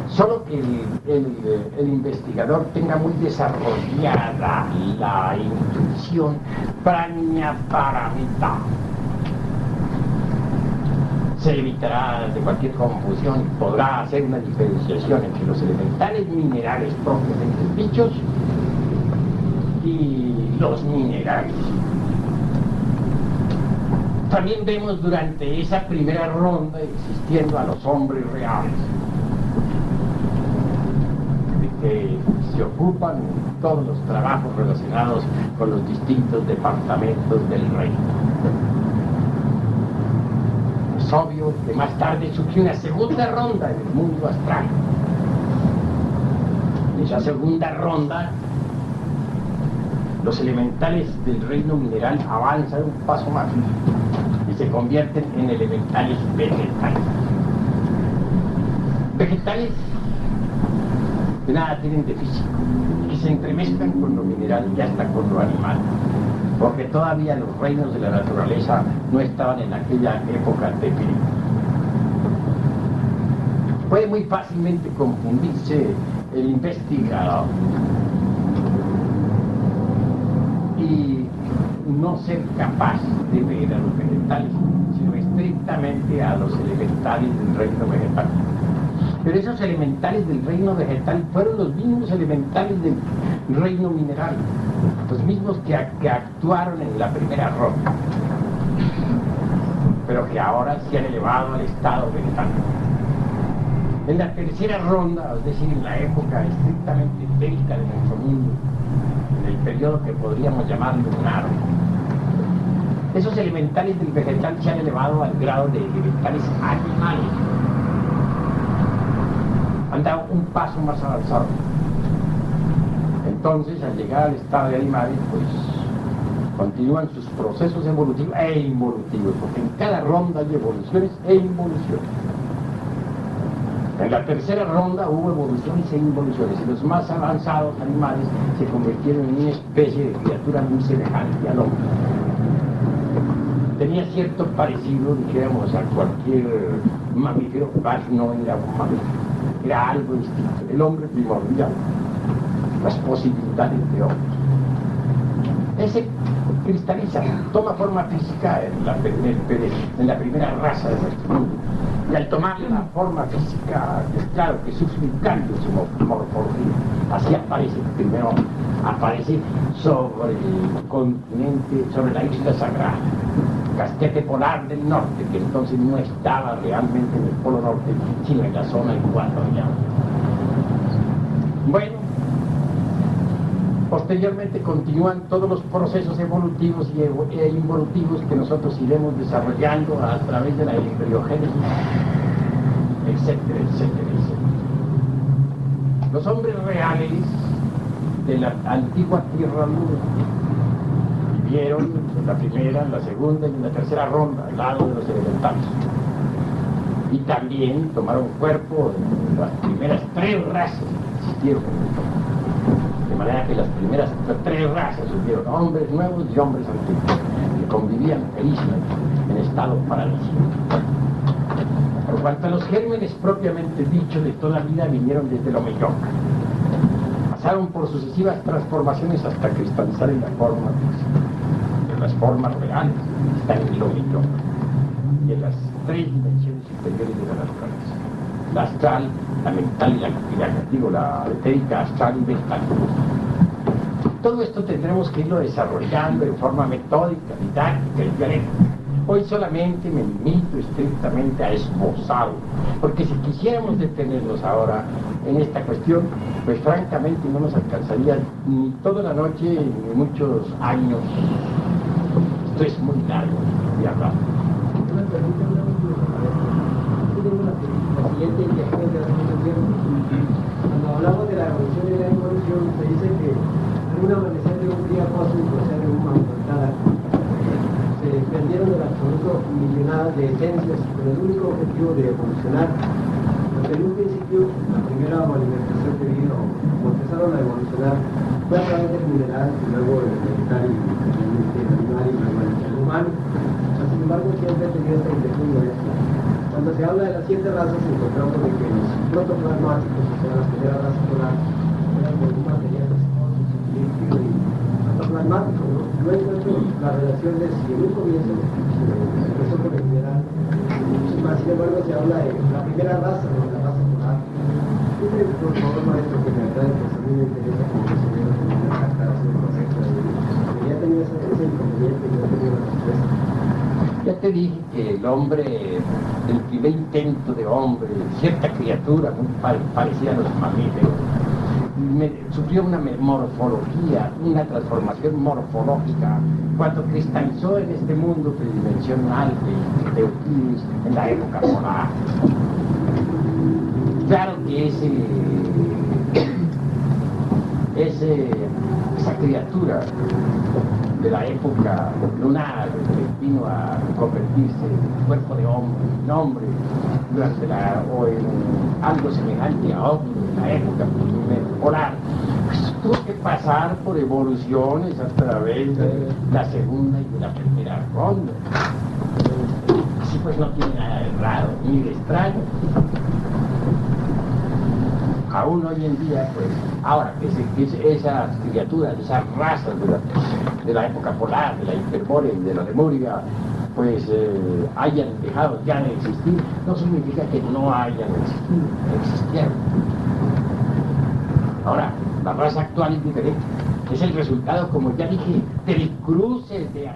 Solo que el investigador tenga muy desarrollada la intuición prajnaparamita, se evitará de cualquier confusión y podrá hacer una diferenciación entre los elementales minerales propiamente dichos y los minerales. También vemos durante esa primera ronda existiendo a los hombres reales, que se ocupan en todos los trabajos relacionados con los distintos departamentos del reino. Es obvio que más tarde surgió una segunda ronda en el mundo astral. En esa segunda ronda, los elementales del reino mineral avanzan un paso más y se convierten en elementales vegetales. Vegetales que nada tienen de físico, que se entremezclan con lo mineral y hasta con lo animal, porque todavía los reinos de la naturaleza no estaban en aquella época definidos. Puede muy fácilmente confundirse el investigador y no ser capaz de ver a los vegetales, sino estrictamente a los elementales del reino vegetal. Pero esos elementales del reino vegetal fueron los mismos elementales del reino mineral, los mismos que actuaron en la primera ronda, pero que ahora se han elevado al estado vegetal. En la tercera ronda, es decir, en la época estrictamente bélica de nuestro mundo, en el periodo que podríamos llamar lunar, esos elementales del vegetal se han elevado al grado de elementales animales. Han dado un paso más avanzado. Entonces, al llegar al estado de animales, pues continúan sus procesos evolutivos e involutivos, porque en cada ronda hay evoluciones e involuciones. En la tercera ronda hubo evoluciones e involuciones, y los más avanzados animales se convirtieron en una especie de criatura muy semejante al hombre. Tenía cierto parecido, dijéramos, a cualquier mamífero, pero no era un mamífero. Era algo distinto, el hombre primordial, las posibilidades de hombre. ese cristaliza, toma forma física en la primera raza de nuestro mundo. Y al tomar la forma física, es claro que sufre un cambio en su morfología. Así aparece, primero aparece sobre el continente, sobre la isla sagrada, casquete polar del norte, que entonces no estaba realmente en el polo norte, sino en la zona ecuatorial. Bueno, posteriormente continúan todos los procesos evolutivos e involutivos que nosotros iremos desarrollando a través de la embriogénesis, etcétera, etcétera, etcétera. Los hombres reales de la antigua Tierra Luna vivieron en la primera, en la segunda y en la tercera ronda, al lado de los elementales. Y también tomaron cuerpo en las primeras 3 razas que existieron en el mundo. De manera que las primeras 3 razas hubieron hombres nuevos y hombres antiguos, que convivían felizmente en estado paradisíaco. Por cuanto a los gérmenes propiamente dichos de toda vida vinieron desde lo mellón. Pasaron por sucesivas transformaciones hasta cristalizar en la forma física. En las formas reales están en lo mellón y en las 3 dimensiones superiores de la naturaleza. La astral, la mental y la etérica, astral y mental. Todo esto tendremos que irlo desarrollando en forma metódica, didáctica y dialéctica. Hoy solamente me limito estrictamente a esbozar, porque si quisiéramos detenernos ahora en esta cuestión, pues francamente no nos alcanzaría ni toda la noche ni muchos años. Esto es muy largo de hablar. ¿Me permite una última? Tengo la siguiente imagen de la situación. Cuando hablamos de la evolución y la involución, se dice que en un amanecer de un día cósmico, o sea, de una mortada, se desprendieron del absoluto millonadas de esencias con el único objetivo de evolucionar. Porque en un principio, la primera manifestación que vino, como empezaron a evolucionar, fue a través del mineral y luego el vegetal y finalmente el animal y luego el humano. Sin embargo, siempre he tenido esta intención de esto. Cuando se habla de las 7 razas, encontramos de que los protoplasmáticos, o sea, las primeras razas polares, eran de un material viscoso, líquido y protoplasmático, ¿no? No encuentro la relación de si en un comienzo empezó con el mineral. Sin embargo, se habla de la primera raza, ¿no? La raza polar. Por favor, maestro, que me aclare, pues a mí me interesa como que se vea una aclaración correcta. Ya tenía ese inconveniente y no tenía la respuesta. Ya te dije que el hombre, el primer intento de hombre, cierta criatura muy parecida a los mamíferos, sufrió una morfología, una transformación morfológica cuando cristalizó en este mundo tridimensional de Euclides en la época polar. Claro que esa criatura de la época lunar que vino a convertirse en cuerpo de hombre, en hombre, durante o en algo semejante a ovni en la época polar, pues tuvo que pasar por evoluciones a través de la segunda y de la primera ronda. Así pues no tiene nada de raro ni de extraño. Aún hoy en día, pues, ahora que esas criaturas, esas razas de la época polar, de la hiperbórea y de la lemuria, pues hayan dejado ya de existir, no significa que no hayan existido, existieron. Ahora, la raza actual es diferente, es el resultado, como ya dije, del cruce de